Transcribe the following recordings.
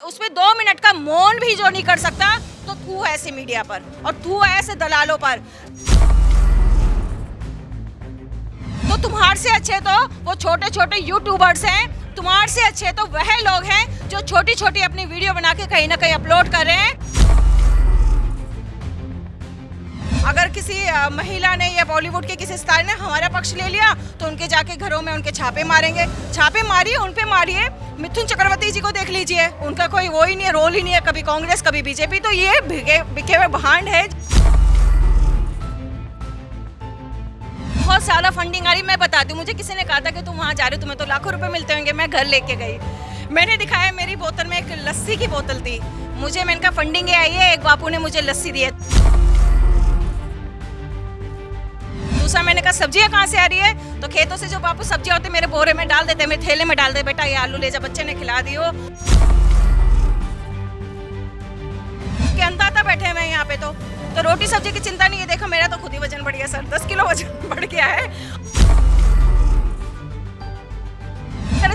उसमें 2 मिनट का मौन भी जो नहीं कर सकता, तो तू है ऐसे मीडिया पर और तू है ऐसे दलालों पर। तो तुम्हारे से अच्छे तो वो छोटे छोटे यूट्यूबर्स हैं, तुम्हारे से अच्छे तो वह लोग हैं जो छोटी छोटी अपनी वीडियो बना के कहीं ना कहीं अपलोड कर रहे हैं। अगर किसी महिला ने या बॉलीवुड के किसी स्टार ने हमारा पक्ष ले लिया तो उनके जाके घरों में उनके छापे मारेंगे। छापे मारिए, उन पे मारिए। मिथुन चक्रवर्ती जी को देख लीजिए, उनका कोई वो ही नहीं है, रोल ही नहीं है, कभी कांग्रेस कभी बीजेपी। तो ये बिके हुए भांड है। बहुत सारा फंडिंग आ रही। मैं बताती हूँ, मुझे किसी ने कहा था कि तुम वहाँ जा रहे हो, तुम्हें तो लाखों रुपए मिलते होंगे। मैं घर लेके गई, मैंने दिखाया, मेरी बोतल में एक लस्सी की बोतल थी। मैंने कहा फंडिंग आई है, एक बापू ने मुझे लस्सी दी है। दूसरा मैंने कहा सब्जियां कहाँ से आ रही है, तो खेतों से जो बापू सब्जियां होती मेरे बोरे में डाल देते, मेरे थैले में डाल दे, बेटा ये आलू ले जा, बच्चे ने खिला दियो। के अंदाता बैठे हुए यहाँ पे तो रोटी सब्जी की चिंता नहीं है। देखो मेरा तो खुद ही वजन बढ़ गया सर, 10 किलो वजन बढ़ गया है।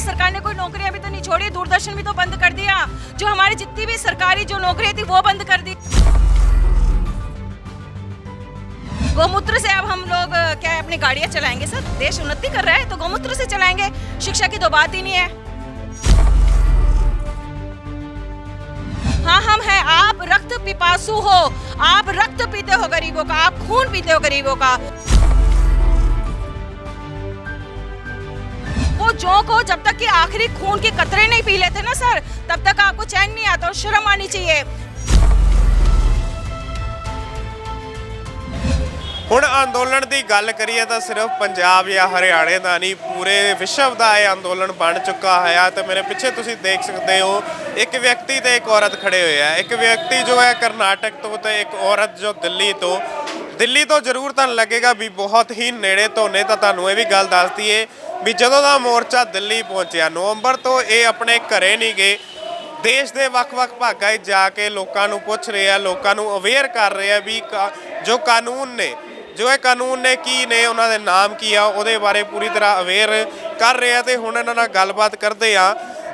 सरकार ने कोई नौकरियां भी तो नहीं छोड़ी, दूरदर्शन भी तो बंद कर दिया। जो हमारी जितनी भी सरकारी जो नौकरियां थी वो बंद कर दी। गौमूत्र से अब हम लोग क्या है अपनी गाड़ियां चलाएंगे सर? देश उन्नति कर रहा है तो गौमूत्र से चलाएंगे। शिक्षा की तो बात ही नहीं है। हाँ हम हैं, आप रक्त पिपासु हो, आप रक्त पीते हो गरीबों का, आप खून पीते हो गरीबों का। वो जो को जब तक कि आखिरी खून के कतरे नहीं पी लेते ना सर, तब तक आपको चैन नहीं आता और शर्म आनी चाहिए। ਹੁਣ ਅੰਦੋਲਨ ਦੀ ਗੱਲ ਕਰੀਏ ਤਾਂ ਸਿਰਫ ਪੰਜਾਬ ਜਾਂ ਹਰਿਆਣੇ ਦਾ ਨਹੀਂ, ਪੂਰੇ ਵਿਸ਼ਵ ਦਾ ਇਹ ਅੰਦੋਲਨ ਬਣ ਚੁੱਕਾ ਹੈ। ਤੇ ਮੇਰੇ ਪਿੱਛੇ ਤੁਸੀਂ ਦੇਖ ਸਕਦੇ ਹੋ ਇੱਕ ਵਿਅਕਤੀ ਤੇ ਇੱਕ ਔਰਤ ਖੜੇ ਹੋਏ ਆ। ਇੱਕ ਵਿਅਕਤੀ ਜੋ ਹੈ ਕਰਨਾਟਕ ਤੋਂ ਤੇ ਇੱਕ ਔਰਤ ਜੋ ਦਿੱਲੀ ਤੋਂ ਜ਼ਰੂਰ ਤੁਹਾਨੂੰ ਲੱਗੇਗਾ ਵੀ ਬਹੁਤ ਹੀ ਨੇੜੇ ਤੋਂ ਨੇ। ਤਾਂ ਤੁਹਾਨੂੰ ਇਹ ਵੀ ਗੱਲ ਦੱਸ ਦਈਏ ਵੀ ਜਦੋਂ ਦਾ ਮੋਰਚਾ ਦਿੱਲੀ ਪਹੁੰਚਿਆ ਨਵੰਬਰ ਤੋਂ ਇਹ ਆਪਣੇ ਘਰੇ ਨਹੀਂ ਗਏ। ਦੇਸ਼ ਦੇ ਵੱਖ-ਵੱਖ ਭਾਗਾਂ 'ਚ ਜਾ ਕੇ ਲੋਕਾਂ ਨੂੰ ਪੁੱਛ ਰਹੇ ਆ, ਲੋਕਾਂ ਨੂੰ ਅਵੇਅਰ ਕਰ ਰਹੇ ਆ ਵੀ ਜੋ ਕਾਨੂੰਨ ਨੇ, ਜੋ ਇਹ ਕਾਨੂੰਨ ਨੇ ਕੀ ਨੇ, ਉਹਨਾਂ ਦੇ ਨਾਮ ਕੀ ਆ, ਉਹਦੇ ਬਾਰੇ ਪੂਰੀ ਤਰ੍ਹਾਂ ਅਵੇਅਰ ਕਰ ਰਹੇ ਆ। ਤੇ ਹੁਣ ਇਹਨਾਂ ਨਾਲ ਗੱਲਬਾਤ ਕਰਦੇ ਆ।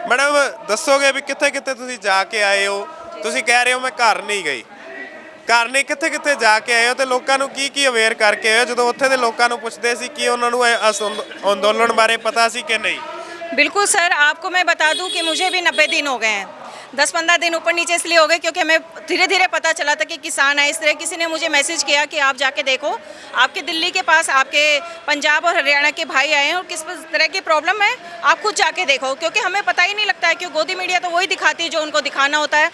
ਮੈਡਮ ਦੱਸੋਗੇ ਵੀ ਕਿੱਥੇ ਕਿੱਥੇ ਤੁਸੀਂ ਜਾ ਕੇ ਆਏ ਹੋ? ਤੁਸੀਂ ਕਹਿ ਰਹੇ ਹੋ ਮੈਂ ਘਰ ਨਹੀਂ ਗਈ, ਘਰ ਨਹੀਂ, ਕਿੱਥੇ ਕਿੱਥੇ ਜਾ ਕੇ ਆਏ ਹੋ ਤੇ ਲੋਕਾਂ ਨੂੰ ਕੀ ਅਵੇਅਰ ਕਰਕੇ ਆਏ ਹੋ? ਜਦੋਂ ਉੱਥੇ ਦੇ ਲੋਕਾਂ ਨੂੰ ਪੁੱਛਦੇ ਸੀ ਕਿ ਉਹਨਾਂ ਨੂੰ ਅੰਦੋਲਨ ਬਾਰੇ ਪਤਾ ਸੀ कि नहीं? बिल्कुल सर, आपको मैं बता दूं कि मुझे भी 90 दिन हो गए हैं। 10-15 दिन ऊपर नीचे इसलिए हो गए क्योंकि हमें धीरे धीरे पता चला था कि किसान है। इस तरह किसी ने मुझे मैसेज किया कि आप जाके देखो, आपके दिल्ली के पास आपके पंजाब और हरियाणा के भाई आए हैं और किस तरह की प्रॉब्लम है, आप खुद जाके देखो। क्योंकि हमें पता ही नहीं लगता है, क्योंकि गोदी मीडिया तो वही दिखाती है जो उनको दिखाना होता है।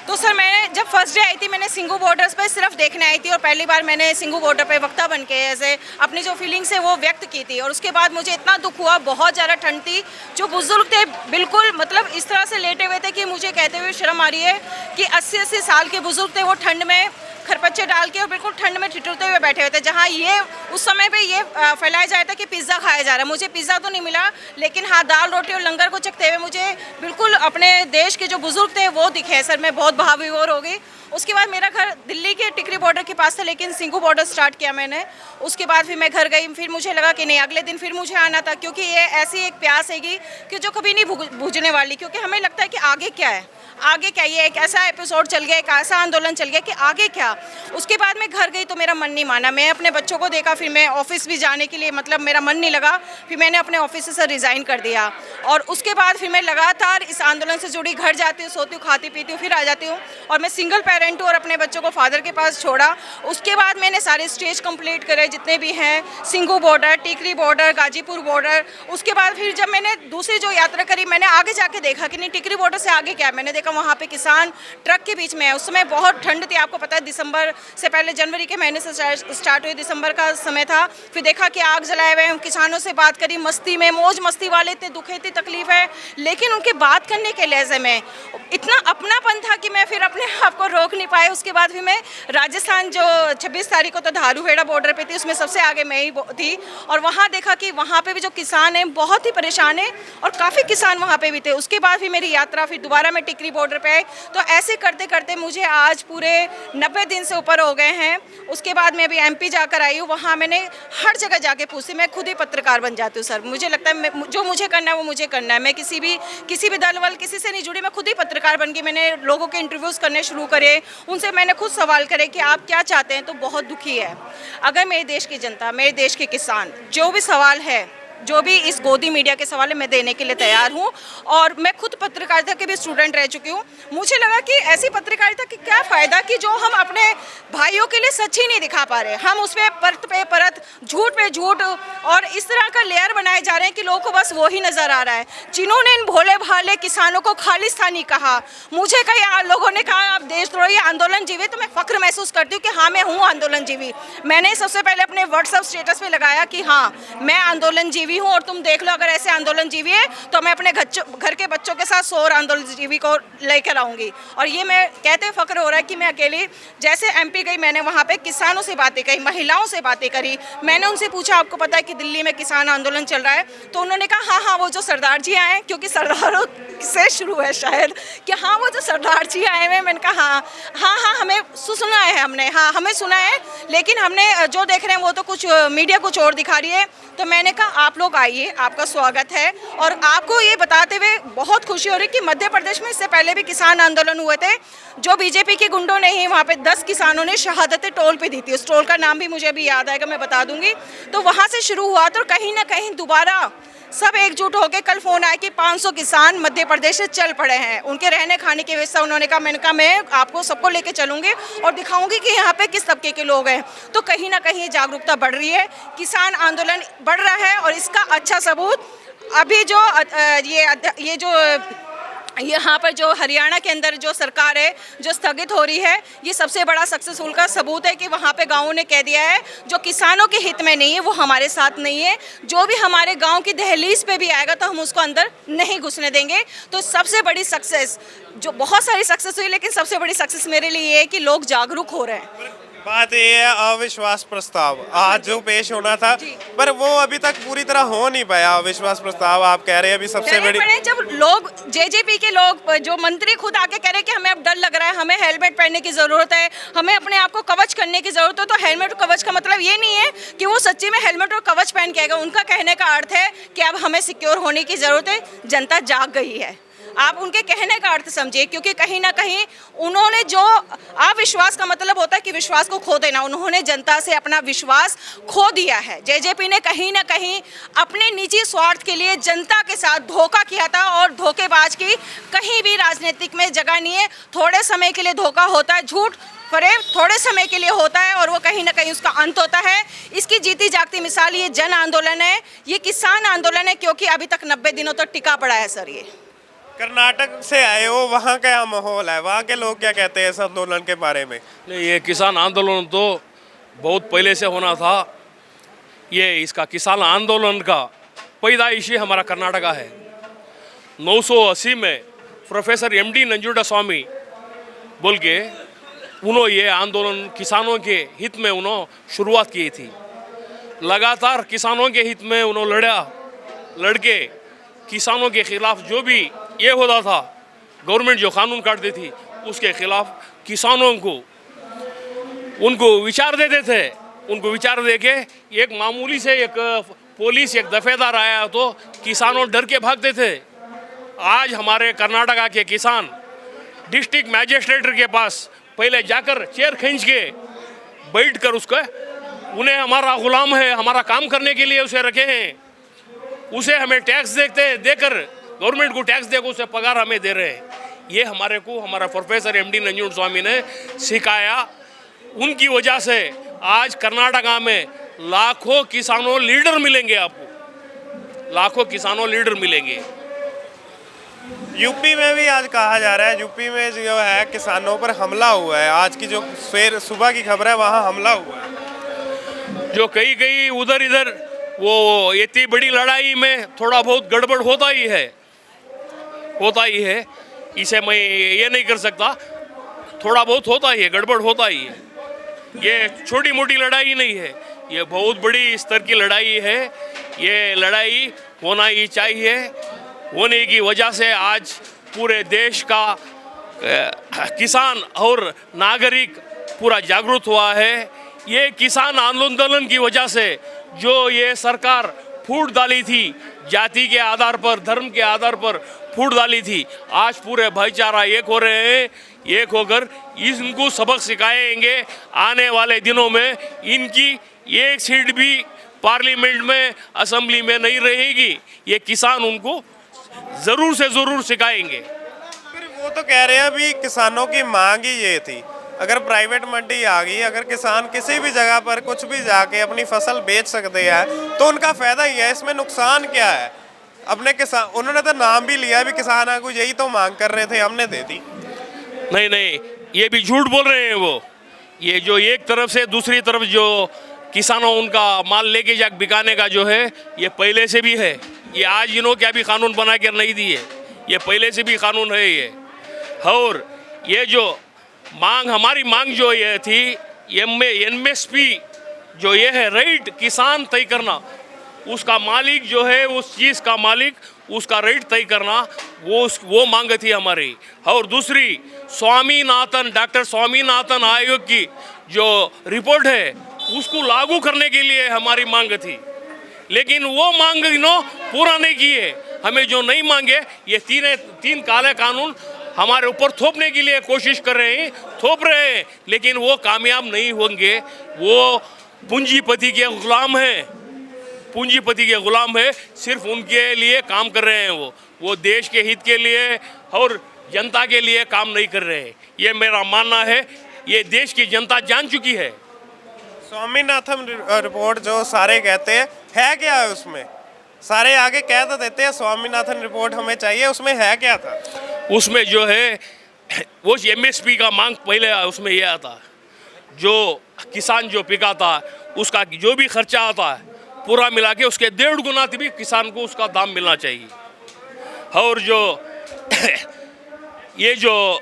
तो सर मैंने जब फर्स्ट डे आई थी, मैंने सिंघू बॉर्डर्स पे सिर्फ देखने आई थी और पहली बार मैंने सिंघू बॉर्डर पे वक्ता बन के ऐसे अपनी जो फीलिंग्स है वो व्यक्त की थी। और उसके बाद मुझे इतना दुख हुआ, बहुत ज़्यादा ठंड थी। जो बुजुर्ग थे बिल्कुल मतलब इस तरह से लेटे हुए थे कि मुझे कहते हुए शर्म आ रही है कि 80-80 साल के बुजुर्ग थे, वो ठंड में खरपच्चे डाल के और बिल्कुल ठंड में ठिठुरते हुए बैठे हुए थे। जहाँ ये उस समय पे ये फैलाया जाता था कि पिज़्ज़ा खाया जा रहा है। मुझे पिज़्ज़ा तो नहीं मिला, लेकिन हाँ दाल रोटी और लंगर को चखते हुए मुझे बिल्कुल अपने देश के जो बुजुर्ग थे वो दिखे। सर मैं बहुत भावविभोर हो गई। उसके बाद मेरा घर दिल्ली के टिकरी बॉर्डर के पास था, लेकिन सिंघू बॉर्डर स्टार्ट किया मैंने। उसके बाद फिर मैं घर गई, फिर मुझे लगा कि नहीं अगले दिन फिर मुझे आना था, क्योंकि ये ऐसी एक प्यास हैगी कि जो कभी नहीं बुझने वाली। क्योंकि हमें लगता है कि आगे क्या है, आगे क्या, ये एक ऐसा एपिसोड चल गया, एक ऐसा आंदोलन चल गया कि आगे क्या। उसके बाद मैं घर गई तो मेरा मन नहीं माना, मैं अपने बच्चों को देखा, फिर मैं ऑफिस भी जाने के लिए मतलब मेरा मन नहीं लगा, फिर मैंने अपने ऑफिस से रिज़ाइन कर दिया। और उसके बाद फिर मैं लगातार इस आंदोलन से जुड़ी, घर जाती हूँ, सोती हूँ, खाती पीती हूँ, फिर आ जाती हूँ। और मैं सिंगल पेरेंट हूँ और अपने बच्चों को फादर के पास छोड़ा। उसके बाद मैंने सारे स्टेज कंप्लीट करे जितने भी हैं, सिंघू बॉर्डर, टिकरी बॉर्डर, गाजीपुर बॉर्डर। उसके बाद फिर जब मैंने दूसरी जो यात्रा करी, मैंने आगे जाके देखा कि नहीं टिकरी बॉर्डर से आगे क्या है। मैंने देखा वहाँ पे किसान ट्रक के बीच में है। उस समय बहुत ठंड थी, आपको पता है दिसंबर से पहले जनवरी के महीने से स्टार्ट हुई, दिसंबर का समय था। फिर देखा कि आग जलाए हुए हैं, किसानों से बात करी, मस्ती में मौज मस्ती वाले इतने दुखे, इतनी तकलीफ है, लेकिन उनके बात करने के लहजे में इतना अपनापन था कि मैं फिर अपने आप को रोक नहीं पाई। उसके बाद फिर मैं राजस्थान जो 26 तारीख को तो धारूहेड़ा बॉर्डर पे थी, उसमें सबसे आगे मैं ही थी। और वहाँ देखा कि वहाँ पे भी जो किसान हैं बहुत ही परेशान हैं और काफ़ी किसान वहाँ पे भी थे। उसके बाद फिर मेरी यात्रा, फिर दोबारा मैं टिकरी बॉर्डर पे आई। तो ऐसे करते करते मुझे आज पूरे 90 दिन से ऊपर हो गए हैं। उसके बाद मैं अभी एमपी जाकर आई हूँ, वहाँ मैंने हर जगह जाके पूछी। मैं खुद ही पत्रकार बन जाती हूँ सर, मुझे लगता है जो मुझे करना है वो मुझे करना है। मैं किसी भी दल वल किसी से नहीं जुड़ी, मैं खुद ही पत्रकार पत्रकार बन के मैंने लोगों के इंटरव्यूज़ करने शुरू करे, उनसे मैंने खुद सवाल करे कि आप क्या चाहते हैं, तो बहुत दुखी है। अगर मेरे देश की जनता, मेरे देश के किसान, जो भी सवाल है, जो भी इस गोदी मीडिया के सवाल है, मैं देने के लिए तैयार हूँ। और मैं खुद पत्रकारिता के भी स्टूडेंट रह चुकी हूँ। मुझे लगा कि ऐसी पत्रकारिता की क्या फ़ायदा कि जो हम अपने भाइयों के लिए सच ही नहीं दिखा पा रहे, हम उस पे परत झूठ पे झूठ और इस तरह का लेयर बनाए जा रहे हैं कि लोगों को बस वो ही नज़र आ रहा है। जिन्होंने इन भोले भाले किसानों को खालिस्तानी कहा, मुझे कई लोगों ने कहा आप देशद्रोही आंदोलन जीवी, तो मैं फ़ख्र महसूस करती हूँ कि हाँ, मैं हूँ आंदोलन जीवी। मैंने सबसे पहले अपने व्हाट्सएप स्टेटस पे लगाया कि हाँ, मैं आंदोलन जीवी हूँ और तुम देख लो अगर ऐसे आंदोलन जीवी है तो मैं अपने घर के बच्चों के साथ 100 आंदोलन जीवी को लेकर आऊँगी। और ये मैं कहते फ़ख्र हो रहा है कि मैं अकेली, जैसे MP गई, मैंने वहाँ पे किसानों से बातें करी, महिलाओं से बातें करी। मैंने उनसे पूछा आपको पता है कि दिल्ली में किसान आंदोलन चल रहा है? तो उन्होंने कहा हाँ हाँ, वो जो सरदार जी आए हैं, क्योंकि सरदारों से शुरू है शायद, कि हाँ वो जो सरदार जी आए हुए हैं। मैंने कहा हाँ, हमें सुना है, हाँ हमें सुना है, लेकिन हमने जो देख रहे हैं वो तो कुछ मीडिया कुछ और दिखा रही है। तो मैंने कहा आप लोग आइए, आपका स्वागत है। और आपको ये बताते हुए बहुत खुशी हो रही कि मध्य प्रदेश में इससे पहले भी किसान आंदोलन हुए थे, जो बीजेपी के गुंडों ने ही वहाँ पे 10 किसानों ने शहादतें टोल पे दी थी। उस टोल का नाम भी मुझे अभी याद आएगा, मैं बता दूंगी। तो वहाँ से शुरू हुआ, तो कहीं ना कहीं दोबारा सब एकजुट होकर कल फोन आया कि 500 किसान मध्य प्रदेश से चल पड़े हैं। उनके रहने खाने की व्यवस्था उन्होंने कहा, मैंने कहा मैं आपको सबको लेके चलूंगी और दिखाऊंगी कि यहाँ पे किस तबके के लोग हैं। तो कहीं ना कहीं जागरूकता बढ़ रही है, किसान आंदोलन बढ़ रहा है। और इसका अच्छा सबूत अभी जो ये जो यहाँ पर जो हरियाणा के अंदर जो सरकार है जो स्थगित हो रही है, ये सबसे बड़ा सक्सेसफुल का सबूत है कि वहाँ पे गाँवों ने कह दिया है जो किसानों के हित में नहीं है वो हमारे साथ नहीं है। जो भी हमारे गांव की दहलीज पे भी आएगा तो हम उसको अंदर नहीं घुसने देंगे। तो सबसे बड़ी सक्सेस, जो बहुत सारी सक्सेस हुई, लेकिन सबसे बड़ी सक्सेस मेरे लिए ये है कि लोग जागरूक हो रहे हैं। बात ये है, अविश्वास प्रस्ताव आज जो पेश होना था, पर वो अभी तक पूरी तरह हो नहीं पाया। अविश्वास प्रस्ताव आप कह रहे हैं अभी सबसे बड़ी, जब लोग जेजेपी के लोग, जो मंत्री खुद आके कह रहे हैं कि हमें अब डर लग रहा है, हमें हेलमेट पहनने की जरूरत है, हमें अपने आप को कवच करने की जरूरत है। तो हेलमेट और कवच का मतलब ये नहीं है कि वो सच्ची में हेलमेट और कवच पहन के आएगा। उनका कहने का अर्थ है कि अब हमें सिक्योर होने की जरूरत है। जनता जाग गई है, आप उनके कहने का अर्थ समझिए, क्योंकि कहीं ना कहीं उन्होंने जो अविश्वास का मतलब होता है कि विश्वास को खो देना, उन्होंने जनता से अपना विश्वास खो दिया है। जेजेपी ने कहीं ना कहीं अपने निजी स्वार्थ के लिए जनता के साथ धोखा किया था और धोखेबाज की कहीं भी राजनीतिक में जगह नहीं है। थोड़े समय के लिए धोखा होता है, झूठ फरेब थोड़े समय के लिए होता है और वो कहीं ना कहीं उसका अंत होता है। इसकी जीती जागती मिसाल ये जन आंदोलन है, ये किसान आंदोलन है, क्योंकि अभी तक 90 दिनों तक टिका पड़ा है। सर, ये कर्नाटक से आए हो, वहाँ क्या माहौल है, वहाँ के लोग क्या कहते हैं इस आंदोलन के बारे में? नहीं, ये किसान आंदोलन तो बहुत पहले से होना था। ये इसका किसान आंदोलन का पैदाइशी हमारा कर्नाटका है। 980 में प्रोफेसर MD नंजुंडस्वामी बोल के उन्होंने ये आंदोलन किसानों के हित में उन्होंने शुरुआत की थी। लगातार किसानों के हित में उन्होंने लड़के किसानों के खिलाफ जो भी ये होता था, गवर्नमेंट जो कानून काटती थी उसके खिलाफ किसानों को उनको विचार देते थे। उनको विचार दे के एक मामूली से एक पुलिस एक दफेदार आया तो किसानों डर के भागते थे। आज हमारे कर्नाटका के किसान डिस्ट्रिक्ट मैजिस्ट्रेट के पास पहले जाकर चेयर खींच के बैठ कर उसका, उन्हें हमारा गुलाम है, हमारा काम करने के लिए उसे रखे हैं, उसे हमें टैक्स देकर गवर्नमेंट को टैक्स देकर उसे पगार हमें दे रहे हैं। ये हमारे को हमारा प्रोफेसर MD नंजुंडस्वामी ने सिखाया। उनकी वजह से आज कर्नाटका में लाखों किसानों लीडर मिलेंगे, आपको लाखों किसानों लीडर मिलेंगे। यूपी में भी आज कहा जा रहा है, यूपी में जो है किसानों पर हमला हुआ है। आज की जो सुबह की खबर है वहाँ हमला हुआ है। जो कई उधर इधर वो इतनी बड़ी लड़ाई में थोड़ा बहुत गड़बड़ होता ही है। इसे मैं ये नहीं कर सकता, थोड़ा बहुत होता ही है, गड़बड़ होता ही है। ये छोटी मोटी लड़ाई नहीं है, ये बहुत बड़ी स्तर की लड़ाई है। ये लड़ाई होना ही चाहिए। होने की वजह से आज पूरे देश का किसान और नागरिक पूरा जागरूक हुआ है। ये किसान आंदोलन की वजह से जो ये सरकार फूट डाली थी, जाति के आधार पर, धर्म के आधार पर फूट डाली थी। आज पूरे भाईचारा एक हो रहे हैं, एक होकर इनको सबक सिखाएंगे। आने वाले दिनों में इनकी एक सीट भी पार्लियामेंट में, असेंबली में नहीं रहेगी। ये किसान उनको ज़रूर से ज़रूर सिखाएंगे। फिर वो तो कह रहे हैं अभी किसानों की मांग ही ये थी, अगर प्राइवेट मंडी आ गई, अगर किसान किसी भी जगह पर कुछ भी जाके अपनी फसल बेच सकते हैं तो उनका फ़ायदा ही है, इसमें नुकसान क्या है? अपने किसान, उन्होंने तो नाम भी लिया भी किसान को, यही तो मांग कर रहे थे, हमने दे दी। नहीं नहीं, ये भी झूठ बोल रहे हैं वो। ये जो एक तरफ से दूसरी तरफ जो किसानों उनका माल लेके जा बिकाने का जो है, ये पहले से भी है। ये आज इन्हों क्या भी कानून बना कर नहीं दिए, ये पहले से भी कानून है ये। और ये जो मांग, हमारी मांग जो ये थी, एमएसपी जो ये है, रेट किसान तय करना, उसका मालिक जो है, उस चीज़ का मालिक, उसका रेट तय करना, वो मांग थी हमारी। और दूसरी स्वामीनाथन, डॉक्टर स्वामीनाथन आयोग की जो रिपोर्ट है, उसको लागू करने के लिए हमारी मांग थी। लेकिन वो मांग इन्हों पूरा नहीं किए। हमें जो नहीं मांगे, ये तीन काले कानून हमारे ऊपर थोपने के लिए कोशिश कर रहे हैं, थोप रहे हैं, लेकिन वो कामयाब नहीं होंगे। वो पूंजीपति के गुलाम हैं, पूंजीपति के गुलाम है, सिर्फ उनके लिए काम कर रहे हैं। वो देश के हित के लिए और जनता के लिए काम नहीं कर रहे हैं। ये मेरा मानना है, ये देश की जनता जान चुकी है। स्वामीनाथन रिपोर्ट जो सारे कहते हैं, है क्या है उसमें? सारे आगे कह तो देते हैं स्वामीनाथन रिपोर्ट हमें चाहिए, उसमें है क्या था? उसमें जो है वो एमएसपी का मांग पहले उसमें यह आता, जो किसान जो पिकाता उसका जो भी खर्चा आता है पूरा मिला के उसके 1.5 गुना भी किसान को उसका दाम मिलना चाहिए। और जो ये जो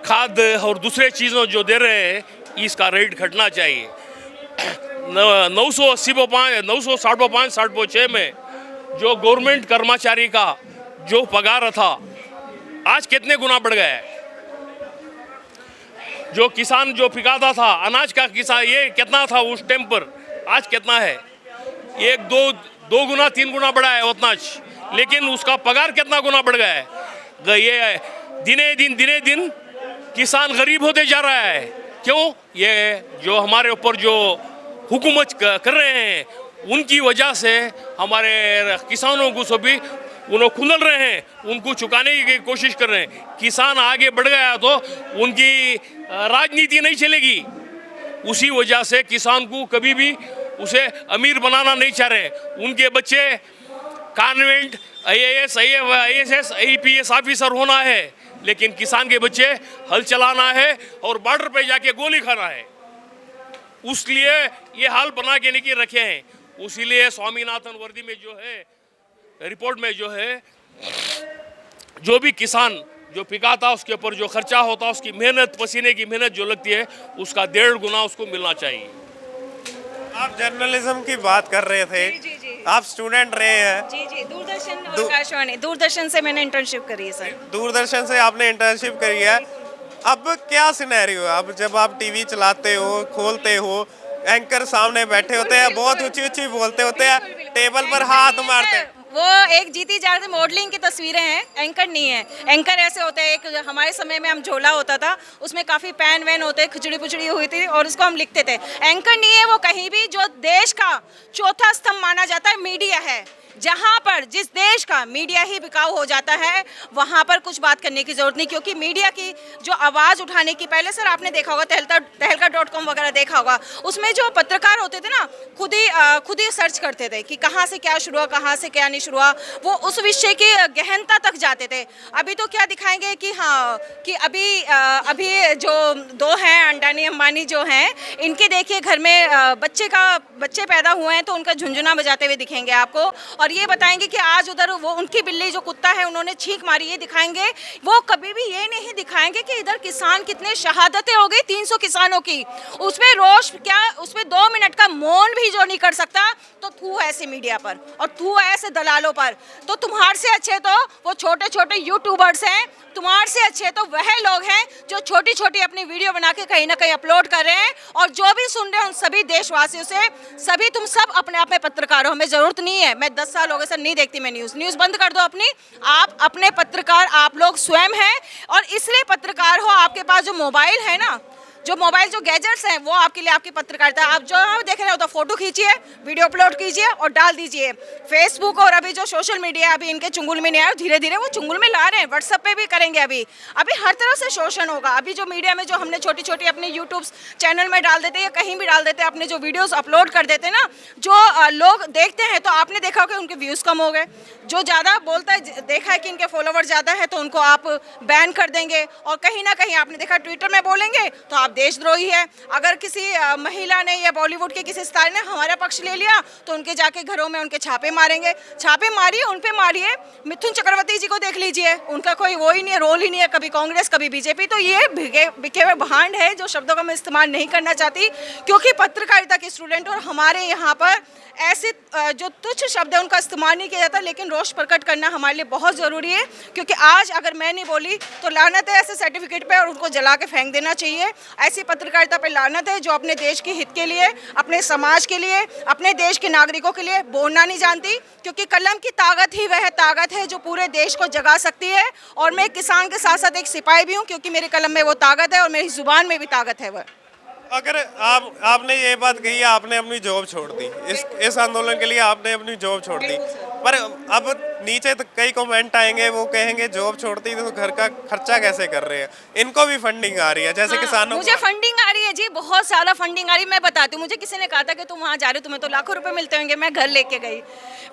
खाद और दूसरे चीज़ों जो दे रहे हैं, इसका रेट घटना चाहिए। 960/5/6 में जो गवर्नमेंट कर्मचारी का जो पगार था, आज कितने गुना बढ़ गया है। जो किसान जो पिकाता था अनाज का, किसान ये कितना था उस टाइम पर, आज कितना है? 1-2 गुना 3 गुना बढ़ा है उतना, लेकिन उसका पगार कितना गुना बढ़ गया है। ये दिने दिन किसान गरीब होते जा रहा है। क्यों? ये जो हमारे ऊपर जो हुकूमत कर रहे हैं, उनकी वजह से हमारे किसानों को सभी उन्हें खुंदल रहे हैं, उनको चुकाने की कोशिश कर रहे हैं। किसान आगे बढ़ गया तो उनकी राजनीति नहीं चलेगी। उसी वजह से किसान को कभी भी उसे अमीर बनाना नहीं चाह रहे। उनके बच्चे convent IAS, IAS, IPS officer होना है, लेकिन किसान के बच्चे हल चलाना है और बॉर्डर पे जाके गोली खाना है। उसलिए ये हाल बना के नहीं रखे हैं। उसीलिए स्वामीनाथन वर्दी में जो है, रिपोर्ट में जो है, जो भी किसान जो पिकाता उसके ऊपर जो खर्चा होता, उसकी मेहनत, पसीने की मेहनत जो लगती है, उसका 1.5 गुना उसको मिलना चाहिए। आप जर्नलिज्म की बात कर रहे थे, जी। आप स्टूडेंट रहे हैं। जी, दूरदर्शन और आकाशवाणी, दूरदर्शन से मैंने इंटर्नशिप करी है सर। दूरदर्शन से आपने इंटर्नशिप करी है। अब क्या सिनेरियो है? अब जब आप टीवी चलाते हो, खोलते हो, एंकर सामने बैठे होते हैं, बहुत ऊंची बोलते होते हैं, टेबल पर हाथ मारते हैं। वो एक जीती जागती मॉडलिंग की तस्वीरें हैं, एंकर नहीं है। एंकर ऐसे होते हैं, एक हमारे समय में हम झोला होता था, उसमें काफ़ी पेन वैन होते, खिचड़ी पुचड़ी हुई थी और उसको हम लिखते थे। एंकर नहीं है वो, कहीं भी जो देश का चौथा स्तंभ माना जाता है मीडिया है। जहाँ पर जिस देश का मीडिया ही बिकाऊ हो जाता है, वहाँ पर कुछ बात करने की ज़रूरत नहीं, क्योंकि मीडिया की जो आवाज़ उठाने की, पहले सर आपने देखा होगा तहलका.com वगैरह देखा होगा, उसमें जो पत्रकार होते थे ना, खुद ही सर्च करते थे कि कहाँ से क्या शुरू हुआ, कहाँ से क्या नहीं शुरू हुआ, वो उस विषय की गहनता तक जाते थे। अभी तो क्या दिखाएंगे कि हाँ, कि अभी जो 2 हैं अंडानी अंबानी जो हैं, इनके देखिए घर में बच्चे पैदा हुए हैं तो उनका झुंझुना बजाते हुए दिखेंगे आपको। और और ये बताएंगे कि आज उधर वो उनकी बिल्ली जो कुत्ता है उन्होंने छींक मारी, ये दिखाएंगे। वो कभी भी ये नहीं दिखाएंगे कि इधर किसान कितने शहादतें हो गई 300 किसानों की, उसमें रोष क्या, उसमें 2 मिनट का मौन भी जो नहीं कर सकता, तो थू ऐसे मीडिया पर और थू ऐसे दलालों पर। तो तुम्हारे से अच्छे तो वो छोटे छोटे यूट्यूबर्स हैं, तुम्हारे से अच्छे तो वह लोग हैं जो छोटी छोटी अपनी वीडियो बना के कहीं ना कहीं अपलोड कर रहे हैं। और जो भी सुन रहे हैं उन सभी देशवासियों से, सभी तुम सब अपने आप में पत्रकार हो, हमें जरूरत नहीं है, मैं 10 साल हो गए सर नहीं देखती मैं न्यूज़ बंद कर दो अपनी। आप अपने पत्रकार आप लोग स्वयं हैं, और इसलिए पत्रकार हो, आपके पास जो मोबाइल है ना, जो मोबाइल जो गैजेट्स हैं वो आपके लिए आपकी पत्रकारिता। आप जो देख रहे हो तो फोटो खींचिए, वीडियो अपलोड कीजिए और डाल दीजिए फेसबुक। और अभी जो सोशल मीडिया अभी इनके चुंगल में नहीं आया, धीरे धीरे वो चुंगल में ला रहे हैं, व्हाट्सएप पे भी करेंगे। अभी हर तरह से शोषण होगा। अभी जो मीडिया में जो हमने छोटी छोटी अपने यूट्यूब चैनल में डाल देते हैं या कहीं भी डाल देते हैं, अपने जो वीडियोज़ अपलोड कर देते हैं ना, जो लोग देखते हैं, तो आपने देखा होगा उनके व्यूज़ कम हो गए। जो ज़्यादा बोलता है, देखा है कि इनके फॉलोवर ज़्यादा है तो उनको आप बैन कर देंगे। और कहीं ना कहीं आपने देखा ट्विटर में बोलेंगे तो आप देशद्रोही है। अगर किसी महिला ने या बॉलीवुड के किसी स्टार ने हमारा पक्ष ले लिया तो उनके जाके घरों में उनके छापे मारेंगे। छापे मारिए, उन पे मारिए। मिथुन चक्रवर्ती जी को देख लीजिए, उनका कोई वो ही नहीं है, रोल ही नहीं है, कभी कांग्रेस कभी बीजेपी। तो ये बिके हुए भांड है जो शब्दों का मैं इस्तेमाल नहीं करना चाहती, क्योंकि पत्रकारिता के स्टूडेंट और हमारे यहाँ पर ऐसे जो तुच्छ शब्द है उनका इस्तेमाल नहीं किया जाता। लेकिन रोष प्रकट करना हमारे लिए बहुत ज़रूरी है, क्योंकि आज अगर मैं नहीं बोली तो लानत है ऐसे सर्टिफिकेट पे, और उनको जला के फेंक देना चाहिए। ऐसी पत्रकारिता पे लानत है जो अपने देश के हित के लिए, अपने समाज के लिए, अपने देश के नागरिकों के लिए बोलना नहीं जानती। क्योंकि कलम की ताकत ही वह ताकत है जो पूरे देश को जगा सकती है। और मैं किसान के साथ साथ एक सिपाही भी हूँ, क्योंकि मेरे कलम में वो ताकत है और मेरी जुबान में भी ताकत है। वह अगर आपने ये बात कही, आपने अपनी जॉब छोड़ दी, इस आंदोलन के लिए आपने अपनी जॉब छोड़ दी, पर अब नीचे तो कई कमेंट आएंगे, वो कहेंगे जॉब छोड़ती तो घर का खर्चा कैसे कर रहे हैं। इनको भी फंडिंग आ रही है, जैसे किसानों मुझे फंडिंग आ रही है जी, बहुत ज़्यादा फंडिंग आ रही है। मैं बताती हूँ, मुझे किसी ने कहा था कि तुम वहाँ जा रहे हो, तुम्हें तो लाखों रुपए मिलते होंगे। मैं घर लेके गई,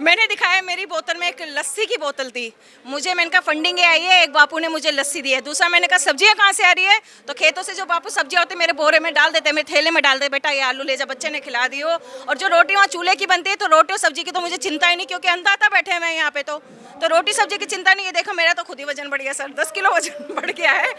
मैंने दिखाया, मेरी बोतल में एक लस्सी की बोतल थी। मैंने कहा फंडिंग आई है, एक बापू ने मुझे लस्सी दी है। दूसरा मैंने कहा सब्जियाँ कहाँ से आ रही है, तो खेतों से जो बापू सब्जियाँ होती मेरे बोरे में डाल देते, मेरे थैले में डाल दे, बेटा ये आलू ले जा, बच्चे ने खिला दियो। और जो रोटी वहाँ चूल्हे की बनती है, तो रोटी और सब्जी की तो मुझे चिंता ही नहीं, क्योंकि अंधाता बैठे हैं मैं यहाँ पे, तो रोटी सब्जी की चिंता नहीं है। देखो मेरा तो खुद ही वजन बढ़ गया सर, 10 किलो वजन बढ़ गया है।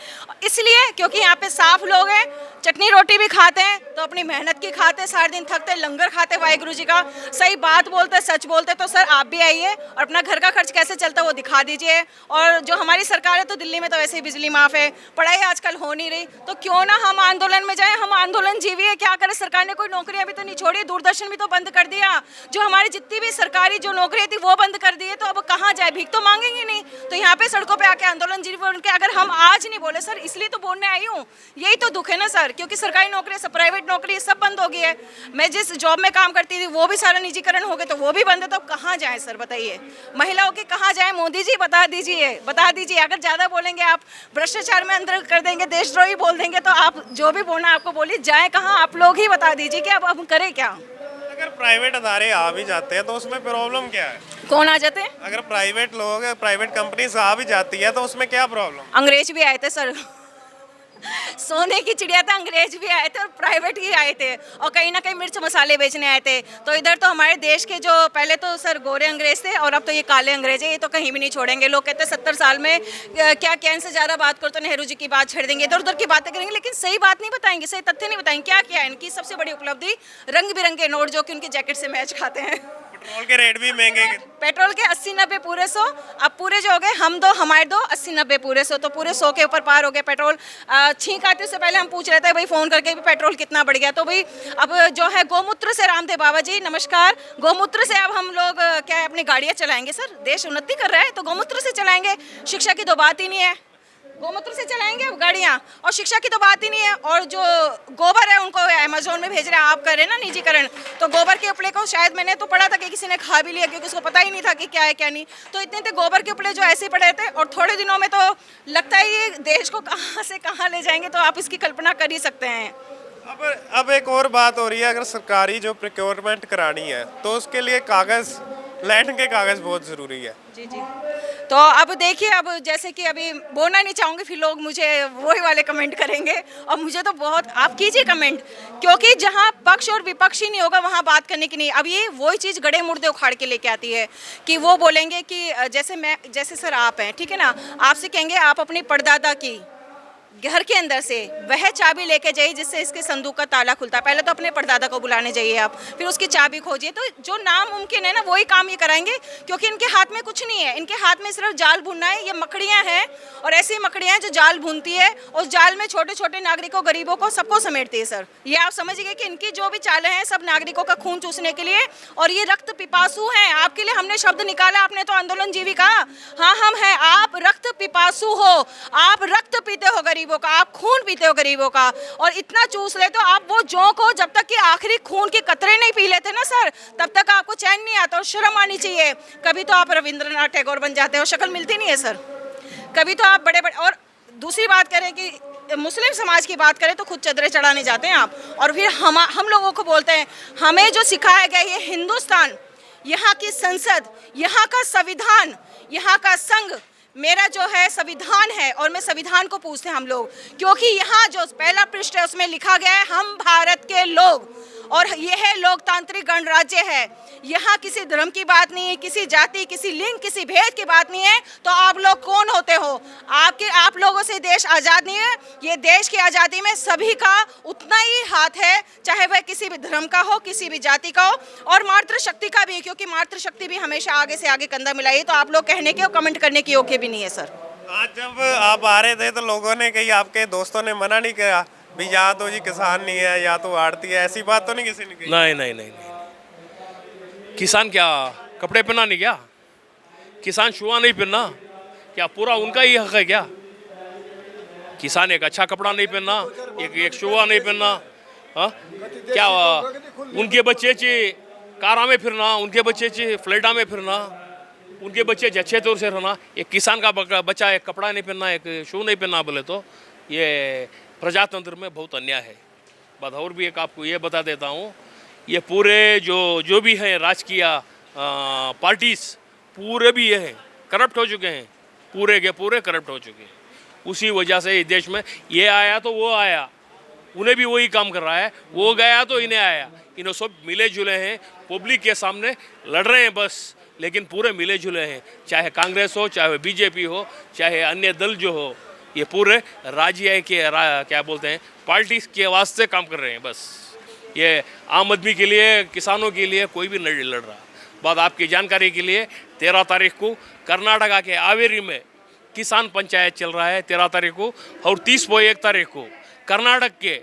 इसलिए क्योंकि यहाँ पे साफ लोग हैं, चटनी रोटी भी खाते हैं, तो अपनी मेहनत की खाते, सारे दिन थकते, लंगर खाते वाहिगुरु जी का, सही बात बोलते, सच बोलते। तो सर आप भी आइए और अपना घर का खर्च कैसे चलता है वो दिखा दीजिए। और जो हमारी सरकार है, तो दिल्ली में तो वैसे ही बिजली माफ़ है, पढ़ाई आजकल हो नहीं रही, तो क्यों ना हम आंदोलन में जाएं। हम आंदोलन जीविए, क्या करे, सरकार ने कोई नौकरी अभी तो नहीं छोड़ी, दूरदर्शन भी तो बंद कर दिया, जो हमारी जितनी भी सरकारी जो नौकरी थी वो बंद कर दी है। तो अब कहाँ जाए, भीख तो मांगेंगे नहीं, तो यहाँ पे सड़कों पे आके आंदोलन जीविए उनके। अगर हम आज नहीं बोले सर, इसलिए तो बोलने आई हूँ, यही तो दुख है ना सर, क्योंकि सरकारी नौकरी सब, प्राइवेट नौकरी सब बंद हो गई है। मैं जिस जॉब में काम करती थी वो भी सारा निजीकरण हो गया, तो वो भी बंद है। तो कहाँ जाए सर बताइए, महिलाओं के कहाँ जाए, मोदी जी बता दीजिए। अगर ज़्यादा बोलेंगे आप, भ्रष्टाचार में अंदर कर देंगे, देशद्रोही बोल देंगे, तो आप जो भी बोलना आपको बोलिए, जाए कहाँ, आप लोग ही बता दीजिए कि अब हम करें क्या। अगर प्राइवेट अदारे आ भी जाते हैं तो उसमें प्रॉब्लम क्या है? कौन आ जाते हैं? अगर प्राइवेट लोग, प्राइवेट कंपनीज आ भी जाती है तो उसमें क्या प्रॉब्लम? अंग्रेज भी आए थे सर, सोने की चिड़िया था, अंग्रेज भी आए थे और प्राइवेट ही आए थे, और कहीं ना कहीं मिर्च मसाले बेचने आए थे। तो इधर तो हमारे देश के जो पहले तो सर गोरे अंग्रेज थे, और अब तो ये काले अंग्रेज है, ये तो कहीं भी नहीं छोड़ेंगे। लोग कहते हैं 70 साल में क्या इनसे ज़्यादा बात करो तो नेहरू जी की बात छेड़ देंगे, इधर उधर की बातें करेंगे, लेकिन सही बात नहीं बताएंगे, सही तथ्य नहीं बताएंगे। क्या क्या है इनकी सबसे बड़ी उपलब्धि? रंग बिरंगे नोट जो कि उनकी जैकेट से मैच खाते हैं। पेट्रोल के रेट भी महंगे, पेट्रोल के 80-90 पूरे 100, अब पूरे जो हो गए हम दो हमारे दो, 80-90 पूरे 100, तो पूरे 100 के ऊपर पार हो गया पेट्रोल। छींक आते से पहले हम पूछ रहे थे भाई फ़ोन करके भी पेट्रोल कितना बढ़ गया। तो भाई अब जो है गोमूत्र से, रामदेव बाबा जी नमस्कार, गोमूत्र से अब हम लोग क्या है अपनी गाड़ियाँ चलाएंगे सर, देश उन्नति कर रहा है तो गोमूत्र से चलाएंगे। शिक्षा की तो बात ही नहीं है, गोमूत्र से चलाएंगे गाड़ियाँ, और शिक्षा की तो बात ही नहीं है। और जो गोबर है उनको अमेजोन में भेज रहे हैं, आप कर रहे हैं ना निजीकरण, तो गोबर के उपले को शायद मैंने तो पढ़ा था कि किसी ने खा भी लिया, क्योंकि उसको पता ही नहीं था कि क्या है क्या नहीं। तो इतने गोबर के उपले जो ऐसे पड़े थे, और थोड़े दिनों में तो लगता है ये देश को कहाँ से कहाँ ले जाएंगे, तो आप इसकी कल्पना कर ही सकते हैं। अब एक और बात हो रही है, अगर सरकारी जो प्रोक्योरमेंट करानी है तो उसके लिए कागज़ लैंड के कागज़ बहुत ज़रूरी है। जी जी। तो अब देखिए, अब जैसे कि अभी बोलना नहीं चाहूँगी, फिर लोग मुझे वही वाले कमेंट करेंगे, और मुझे तो बहुत, आप कीजिए कमेंट, क्योंकि जहाँ पक्ष और विपक्ष ही नहीं होगा वहाँ बात करने की नहीं। अब ये वही चीज़ गड़े मुर्दे उखाड़ के लेके आती है कि वो बोलेंगे कि जैसे सर आप हैं, ठीक है ना, आपसे कहेंगे आप अपनी परदादा की घर के अंदर से वह चाबी लेके जाइए जिससे इसके संदूक का ताला खुलता है। पहले तो अपने परदादा को बुलाने जाइए आप, फिर उसकी चाबी खोजिए। तो जो नामुमकिन है ना वही काम ये कराएंगे, क्योंकि इनके हाथ में कुछ नहीं है, इनके हाथ में सिर्फ जाल भूनना है। ये मकड़ियाँ हैं, और ऐसी मकड़ियाँ हैं जो जाल भूनती है, उस जाल में छोटे छोटे नागरिकों, गरीबों को, सबको समेटती है। सर ये आप समझिए कि इनकी जो भी चालें हैं सब नागरिकों का खून चूसने के लिए, और ये रक्त पिपासु हैं। आपके लिए हमने शब्द निकाला, आपने तो आंदोलन जीवी कहा। हाँ हम हैं, आप रक्त पिपासु हो, आप रक्त पीते हो गरीबों का, आप खून पीते हो गरीबों का, और इतना चूस लेते हो आप वो जोंक हो। जब तक कि आखिरी खून के कतरे नहीं पी लेते ना सर, तब तक आपको चैन नहीं आता, और शर्म आनी चाहिए। कभी तो आप रविंद्रनाथ टैगोर बन जाते हो, शक्ल मिलती नहीं है सर। कभी तो आप बड़े बड़े, और दूसरी बात करें कि मुस्लिम समाज की बात करें तो खुद चदरे चढ़ाने जाते हैं आप, और फिर हम लोगों को बोलते हैं। हमें जो सिखाया गया ये हिंदुस्तान, यहाँ की संसद, यहाँ का संविधान, यहाँ का संघ, मेरा जो है संविधान है, और मैं संविधान को पूछते हैं हम लोग, क्योंकि यहाँ जो पहला पृष्ठ है उसमें लिखा गया है हम भारत के लोग, और यह लोकतांत्रिक गणराज्य है। यहाँ किसी धर्म की बात नहीं है, किसी जाति, किसी लिंग, किसी भेद की बात नहीं है। तो आप लोग कौन होते हो? आप लोगों से देश आज़ाद नहीं है। ये देश की आज़ादी में सभी का उतना ही हाथ है, चाहे वह किसी भी धर्म का हो, किसी भी जाति का हो, और मातृशक्ति का भी, क्योंकि मातृशक्ति भी हमेशा आगे से आगे कंधा मिलाई है। तो आप लोग कहने के और कमेंट करने के योग्य भी नहीं है सर। आज जब आप आ रहे थे तो लोगों ने, कई आपके दोस्तों ने मना नहीं किया भी या तो जी किसान नहीं है या तो आड़ती है, ऐसी बात तो नहीं किसी ने कही? नहीं। किसान क्या कपड़े पहना नहीं क्या? किसान शुआ नहीं पहनना क्या? पूरा उनका ही हक है क्या? किसान एक अच्छा कपड़ा नहीं पहनना, एक शुआ नहीं पहनना, हाँ क्या? उनके बच्चे कारा में फिरना, उनके बच्चे फ्लैटा में फिरना, उनके बच्चे अच्छे तौर से रहना। एक किसान का बच्चा एक कपड़ा नहीं पहनना, एक शू नहीं पहनना, बोले तो ये प्रजातंत्र में बहुत अन्याय है। बात और भी एक आपको ये बता देता हूँ, ये पूरे जो भी हैं राजकीय पार्टीज पूरे भी ये हैं करप्ट हो चुके हैं, पूरे के पूरे करप्ट हो चुके हैं। उसी वजह से इस देश में ये आया तो वो आया, उन्हें भी वही काम कर रहा है, वो गया तो इन्हें आया। इन्हें सब मिले जुले हैं, पब्लिक के सामने लड़ रहे हैं बस, लेकिन पूरे मिले जुले हैं। चाहे कांग्रेस हो, चाहे बीजेपी हो, चाहे अन्य दल जो हो, ये पूरे राज्य के क्या बोलते हैं पार्टी के वास्ते काम कर रहे हैं बस। ये आम आदमी के लिए, किसानों के लिए कोई भी नहीं लड़ रहा। बात आपकी जानकारी के लिए, 13 तारीख को कर्नाटका के हावेरी में किसान पंचायत चल रहा है 13 तारीख को, और 30 तारीख को कर्नाटक के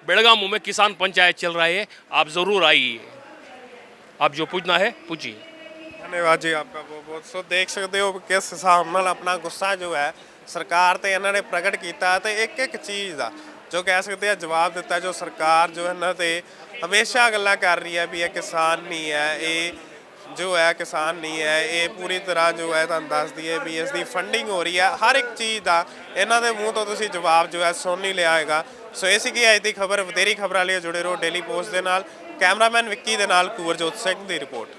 बेलगामू में किसान पंचायत चल रहा है। आप ज़रूर आइए, आप जो पूछना है पूछिए। धन्यवाद जी आपका बहुत बहुत। सो देख सकते हो किस हिसाब नाल अपना गुस्सा जो है सरकार ते इन्होंने प्रगट किया, तो एक एक चीज़ का जो कह सकते हैं जवाब दिता। जो सरकार जो है ना तो हमेशा गल्लां कर रही है भी ये किसान नहीं है, ये जो है किसान नहीं है, ये पूरी तरह जो है तुहानूं दस दी है भी इसकी फंडिंग हो रही है। हर एक चीज़ का इन्हों के मूँह तो तुसीं जवाब जो है सुन नहीं लिया होगा। सो ये सी अज की खबर, वधेरी खबरां लिए जुड़े रहो डेली पोस्ट के नाल। कैमरामैन विक्की दे नाल कुंवरजोत सिंह की रिपोर्ट।